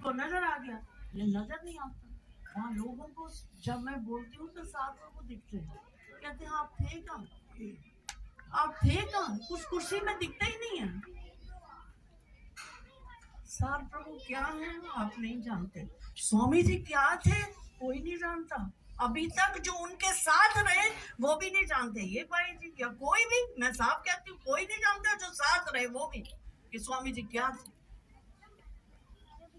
आपको नजर आ गया, ये नजर नहीं आता। वहाँ लोगों को जब मैं बोलती हूँ तो 7 लोग दिखते हैं, कहते हैं आप थे कहाँ, आप थे कहाँ, उस कुर्सी में दिखता ही नहीं है। सार प्रभु क्या है आप नहीं जानते, स्वामी जी क्या थे कोई नहीं जानता, अभी तक जो उनके साथ रहे वो भी नहीं जानते। ये भाई जी या कोई भी, मैं साफ कहती हूँ, कोई नहीं जानता जो साथ रहे वो भी कि स्वामी जी क्या थे,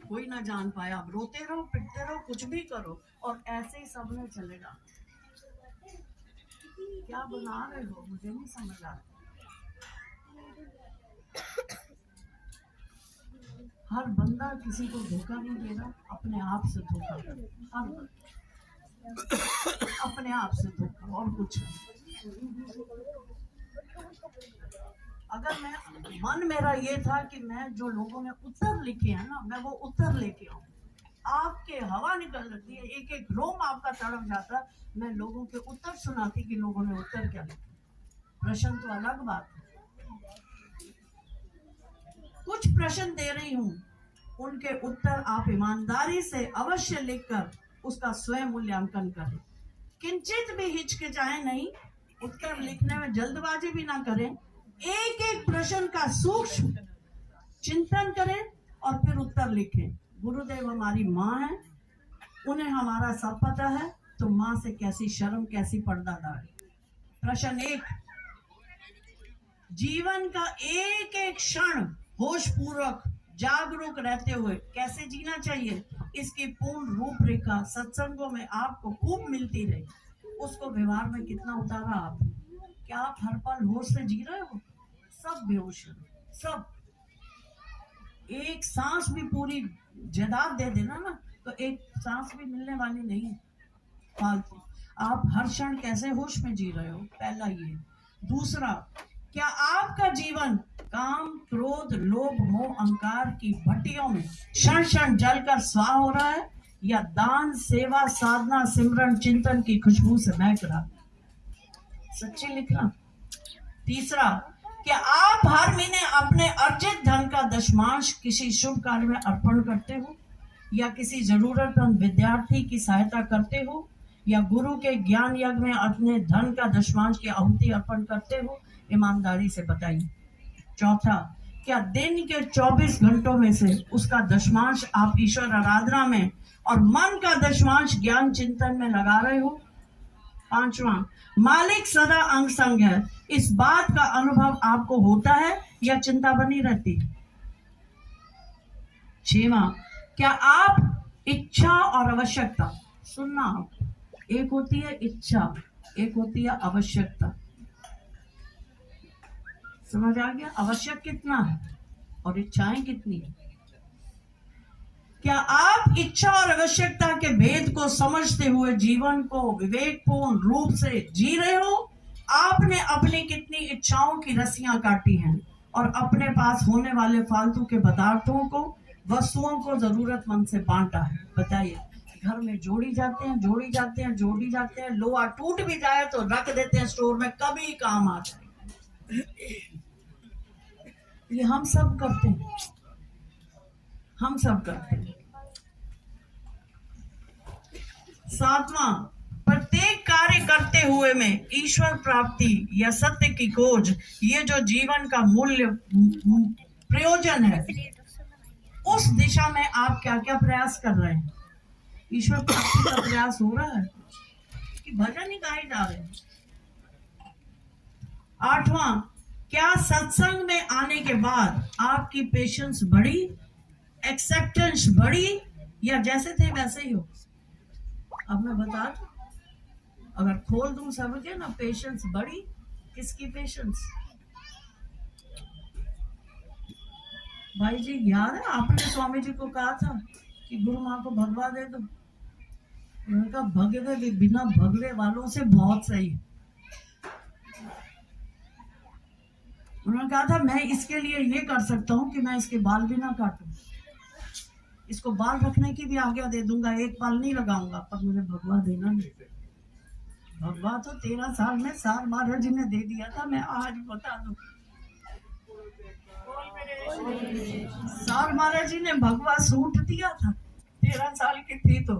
कोई ना जान पाया। अब रोते रहो पिटते रहो कुछ भी करो और ऐसे ही सब में चलेगा। क्या बना रहे हो मुझे नहीं समझ आता। हर बंदा किसी को धोखा नहीं दे रहा, अपने आप से धोखा, हर अपने आप से धोखा और कुछ नहीं। अगर मैं मन मेरा ये था कि मैं जो लोगों ने उत्तर लिखे हैं ना, मैं वो उत्तर लेके आऊं, आपके हवा निकल जाती है, एक एक रोम आपका तड़प जाता, मैं लोगों के उत्तर सुनाती कि लोगों ने उत्तर क्या लिखा। प्रश्न तो अलग बात है, कुछ प्रश्न दे रही हूँ, उनके उत्तर आप ईमानदारी से अवश्य लिखकर उसका स्वयं मूल्यांकन करें। किंचित भी हिचकिचाएं नहीं, उत्तर लिखने में जल्दबाजी भी ना करें, एक एक प्रश्न का सूक्ष्म चिंतन करें और फिर उत्तर लिखें। गुरुदेव हमारी माँ है, उन्हें हमारा सब पता है, तो माँ से कैसी शर्म कैसी पर्दादारी। प्रश्न 1, जीवन का एक एक क्षण होश पूर्वक जागरूक रहते हुए कैसे जीना चाहिए, इसकी पूर्ण रूपरेखा सत्संगों में आपको खूब मिलती रही, उसको व्यवहार में कितना उतारा आपने। क्या आप हर पल होश से जी रहे हो? सब बेहोश है, सब। एक सांस भी पूरी जायदाद दे देना ना तो एक सांस भी मिलने वाली नहीं है फालतू। आप हर क्षण कैसे होश में जी रहे हो, पहला ये। दूसरा, क्या आपका जीवन काम क्रोध लोभ मोह अहंकार की भट्टियों में क्षण क्षण जलकर स्वाह हो रहा है, या दान सेवा साधना सिमरन चिंतन की खुशबू से महक रहा? सच्ची लिखना। तीसरा, क्या आप हर महीने अपने अर्जित धन का दशमांश किसी शुभ कार्य में अर्पण करते हो, या किसी जरूरतमंद विद्यार्थी की सहायता करते हो, या गुरु के ज्ञान यज्ञ में अपने धन का दशमांश की आहुति अर्पण करते हो? ईमानदारी से बताइए। चौथा, क्या दिन के 24 घंटों में से उसका दशमांश आप ईश्वर आराधना में और मन का दशमांश ज्ञान चिंतन में लगा रहे हो? पांचवा, मालिक सदा अंग संग है, इस बात का अनुभव आपको होता है या चिंता बनी रहती है? छठवां, क्या आप इच्छा और आवश्यकता, सुनना, एक होती है इच्छा एक होती है आवश्यकता, समझ आ गया? आवश्यक कितना है और इच्छाएं कितनी है? क्या आप इच्छा और आवश्यकता के भेद को समझते हुए जीवन को विवेकपूर्ण रूप से जी रहे हो? आपने अपनी कितनी इच्छाओं की रस्सियां काटी हैं और अपने पास होने वाले फालतू के पदार्थों को वस्तुओं को जरूरतमंद से बांटा है? बताइए। घर में जोड़ी जाते हैं जोड़ी जाते हैं जोड़ी जाते हैं, लोहा टूट भी जाए तो रख देते हैं स्टोर में, कभी काम आ जाए। ये हम सब करते हैं, हम सब करते हैं। सातवां, प्रत्येक कार्य करते हुए में ईश्वर प्राप्ति या सत्य की खोज, ये जो जीवन का मूल्य प्रयोजन है, उस दिशा में आप क्या क्या प्रयास कर रहे हैं? ईश्वर प्राप्ति का प्रयास हो रहा है कि भजन ही गाए जा रहे हैं? आठवां, क्या सत्संग में आने के बाद आपकी पेशेंस बढ़ी, एक्सेप्टेंस बढ़ी, या जैसे थे वैसे ही हो? अब मैं बता दूं, अगर खोल दूं सबके ना, पेशेंस बढ़ी, किसकी पेशेंस? भाई जी याद है आपने स्वामी जी को कहा था कि गुरु माँ को भगवा दे दो, उनका भगवे बिना भगवे वालों से बहुत सही। उन्होंने कहा था मैं इसके लिए ये कर सकता हूँ कि मैं इसके बाल भी ना काटूं, इसको बाल रखने की भी आज्ञा दे दूंगा, एक बाल नहीं लगाऊंगा, पर मुझे भगवा देना नहीं। भगवा तो 13 साल में सार महाराज जी ने दे दिया था, मैं आज बता दूं। सौर महाराज जी ने भगवा सूट दिया था, 13 साल की थी तो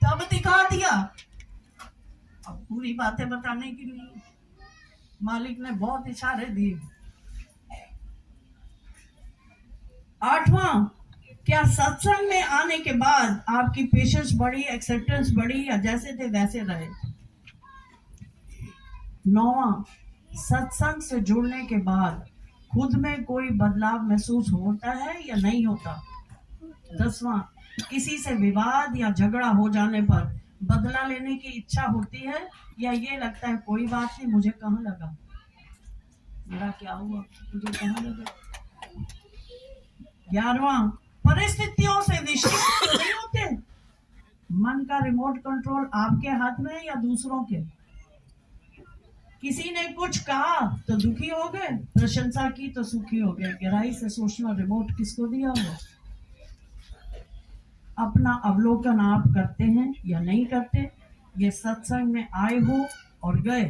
तब दिखा दिया। अब पूरी बातें बताने के लिए मालिक ने बहुत इशारे दिए। 8वां, क्या सत्संग में आने के बाद आपकी पेशेंस बढ़ी, एक्सेप्टेंस बढ़ी, या जैसे थे वैसे रहे? 9वां, सत्संग से जुड़ने के बाद खुद में कोई बदलाव महसूस होता है या नहीं होता? 10वां, किसी से विवाद या झगड़ा हो जाने पर बदला लेने की इच्छा होती है या ये लगता है कोई बात नहीं, मुझे कहाँ लगा, मेरा क्या हुआ, मुझे कहाँ लगा? 11वां, परिस्थितियों से विचलित नहीं होते? मन का रिमोट कंट्रोल आपके हाथ में है या दूसरों के? किसी ने कुछ कहा तो दुखी हो गए, प्रशंसा की तो सुखी हो गए। गहराई से सोचना, रिमोट किसको दिया हुआ? अपना अवलोकन आप करते हैं या नहीं करते? ये सत्संग में आए हो और गए,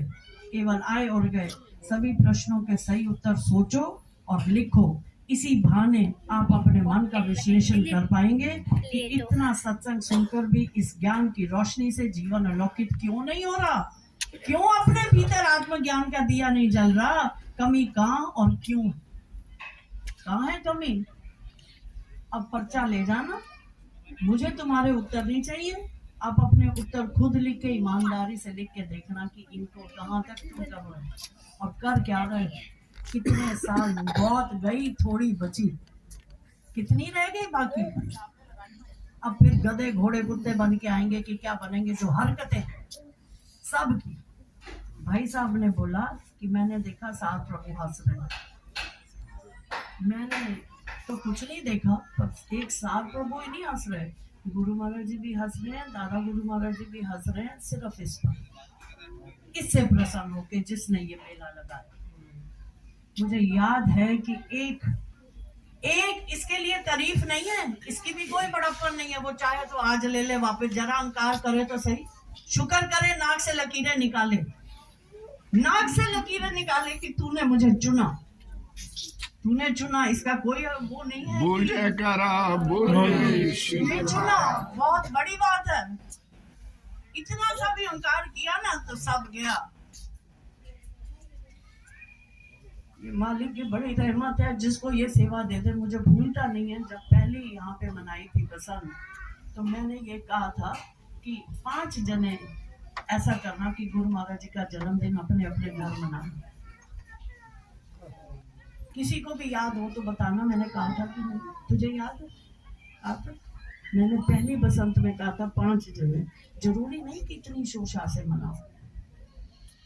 केवल आए और गए, सभी प्रश्नों के सही उत्तर सोचो और लिखो। इसी बहाने आप अपने मन का विश्लेषण कर पाएंगे कि इतना सत्संग सुनकर भी इस ज्ञान की रोशनी से जीवन अलौकिक क्यों नहीं हो रहा, क्यों अपने भीतर आत्मज्ञान का दिया नहीं जल रहा, कमी कहाँ और क्यों, कहाँ है कमी? अब पर्चा ले जाना, मुझे तुम्हारे उत्तर नहीं चाहिए। आप अपने उत्तर खुद लिख के ईमानदारी से लिख के देखना कि इनको कहाँ तक तुम कर रहे हो और कर क्या रहे हो। कितने साल, बहुत गई थोड़ी बची, कितनी रह गई बाकी? अब फिर गधे घोड़े कुत्ते बन के आएंगे कि क्या बनेंगे? जो हरकतें सब की। भाई साहब ने बोला कि मैंने देखा 7 प्रभु हंस रहे हैं। मैंने तो कुछ नहीं देखा, पर एक 7 प्रभु ही नहीं हंस रहे, गुरु महाराज जी भी हंस रहे हैं, दादा गुरु महाराज जी भी हंस रहे हैं, सिर्फ इस पर, इससे प्रसन्न होके जिसने ये मेला लगाया। मुझे याद है कि एक इसके लिए तारीफ नहीं है, इसकी भी कोई बड़प्पन नहीं है, वो चाहे तो आज ले ले वापस, जरा अहंकार करे तो सही, शुक्र करे नाक से लकीरें निकाले, नाक से लकीरें निकाले कि तूने मुझे चुना, तूने चुना, इसका कोई वो नहीं है। बोले करा बोले चुना, बहुत बड़ी बात है। इतना सा भी अहंकार किया ना तो सब गया। मालिक की बड़ी रहमत है, जिसको ये सेवा दे दे। मुझे भूलता नहीं है, जब पहले यहाँ पे मनाई थी बसंत, तो मैंने ये कहा था कि 5 जने ऐसा करना कि गुरु महाराज जी का जन्मदिन अपने अपने घर मनाना। किसी को भी याद हो तो बताना, मैंने कहा था कि नहीं, तुझे याद है? आप मैंने पहली बसंत में कहा था 5 जने, जरूरी नहीं कि इतनी शोशा से मनाओ,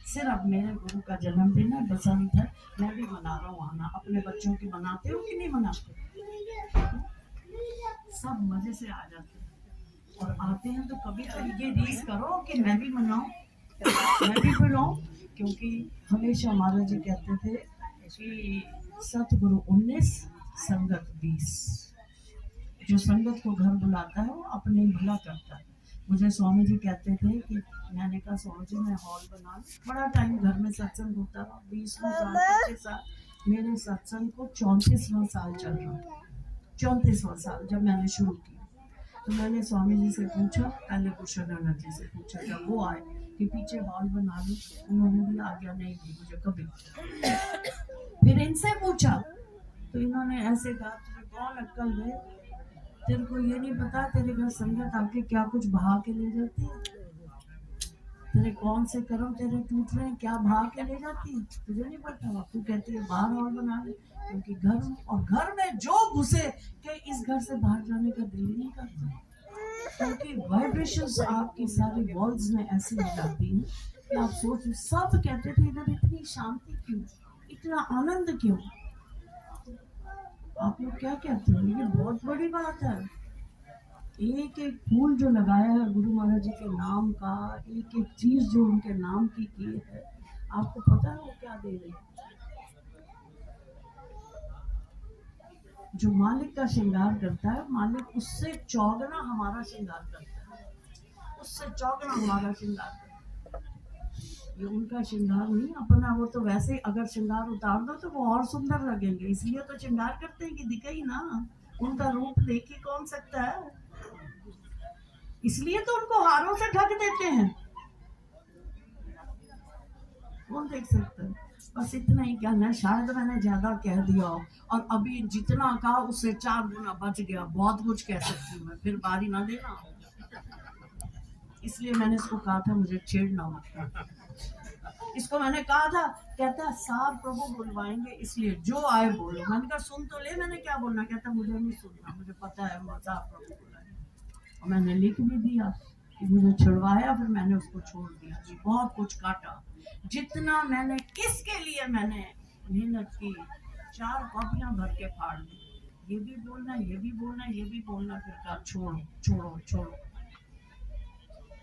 सिर्फ मेरे गुरु का जन्मदिन है, बसंत है, मैं भी मना रहा हूँ, आना। अपने बच्चों की मनाते हो कि नहीं मनाते? सब मजे से आ जाते हैं, और आते हैं तो कभी ये रीस करो कि मैं भी मनाऊं, मैं भी बुलाऊं, क्योंकि हमेशा महाराज जी कहते थे कि सतगुरु 19 संगत 20, जो संगत को घर बुलाता है वो अपने भला करता है। मुझे स्वामी जी कहते थे कि मैंने कहा स्वामी जी मैं हॉल बना, बड़ा टाइम घर में सत्संग होता रहा, 20वां साल 25 साल, मेरे सत्संग को 34वां साल चल रहा, 34वां साल जब मैंने शुरू किया। तो मैंने स्वामी जी से पूछा, पहले कुशल जी से पूछा, जब वो आए कि पीछे हॉल बना लो, उन्होंने भी आज्ञा नहीं दी मुझे कभी। फिर इनसे पूछा तो इन्होंने ऐसे कहा, तुझे कौन अक्कल दे, तेरे को ये नहीं पता तेरे घर संगत आके क्या कुछ बहा के ले जाती है, तेरे कौन से कर्म तेरे टूट रहे हैं, क्या बहा के ले जाती है, तुझे नहीं पता। तू कहती है बाहर हॉल बना ले, क्योंकि घर में जो घुसे कि इस घर से बाहर जाने का दिल ही नहीं करता, क्योंकि वाइब्रेशंस आपकी सारी वॉल्स में ऐसी हो जाती हैं कि आप सोच, सब कहते थे इधर इतनी शांति क्यों, इतना आनंद क्यों? आप लोग क्या कहते हो? ये बहुत बड़ी बात है। एक एक फूल जो लगाया है गुरु महाराज जी के नाम का, एक एक चीज जो उनके नाम की है, आपको पता है वो क्या दे रही है? जो मालिक का श्रृंगार करता है, मालिक उससे चौगुना हमारा श्रृंगार करता है, उससे चौगुना हमारा श्रृंगार करता है। ये उनका श्रृंगार नहीं अपना, वो तो वैसे अगर श्रृंगार उतार दो तो वो और सुंदर लगेंगे, इसलिए तो श्रृंगार करते हैं कि दिखे ही ना। उनका रूप देख ही कौन सकता है, इसलिए तो उनको हारों से ढक देते हैं, कौन देख सकता है। बस इतना ही कहना है, शायद मैंने ज्यादा कह दिया और अभी जितना कहा उससे 4 गुना बच गया। बहुत कुछ कह सकती हूँ मैं, फिर बारी ना देना, इसलिए मैंने इसको कहा था मुझे छेड़ना मत। इसको मैंने कहा था, कहता सार प्रभु बुलवाएंगे इसलिए जो आए बोलो। मैंने कहा सुन तो ले, मैंने क्या बोलना। कहता मुझे नहीं सुनना, मुझे पता है सार प्रभु बुलाएंगे। और मैंने लिख भी दिया कि मुझे छुड़वाया, फिर मैंने उसको छोड़ दिया जी। बहुत कुछ काटा, जितना मैंने किसके लिए मैंने मेहनत की, 4 कॉपियां भर के फाड़ दी। ये भी बोलना, ये भी बोलना, ये भी बोलना, फिर कहा छोड़ो छोड़ो छोड़ो।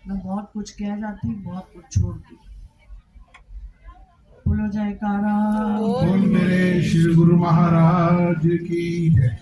मैं बहुत कुछ कह जाती, बहुत कुछ छोड़ती। बोलो जयकारा। बोल मेरे श्री गुरु महाराज की जय।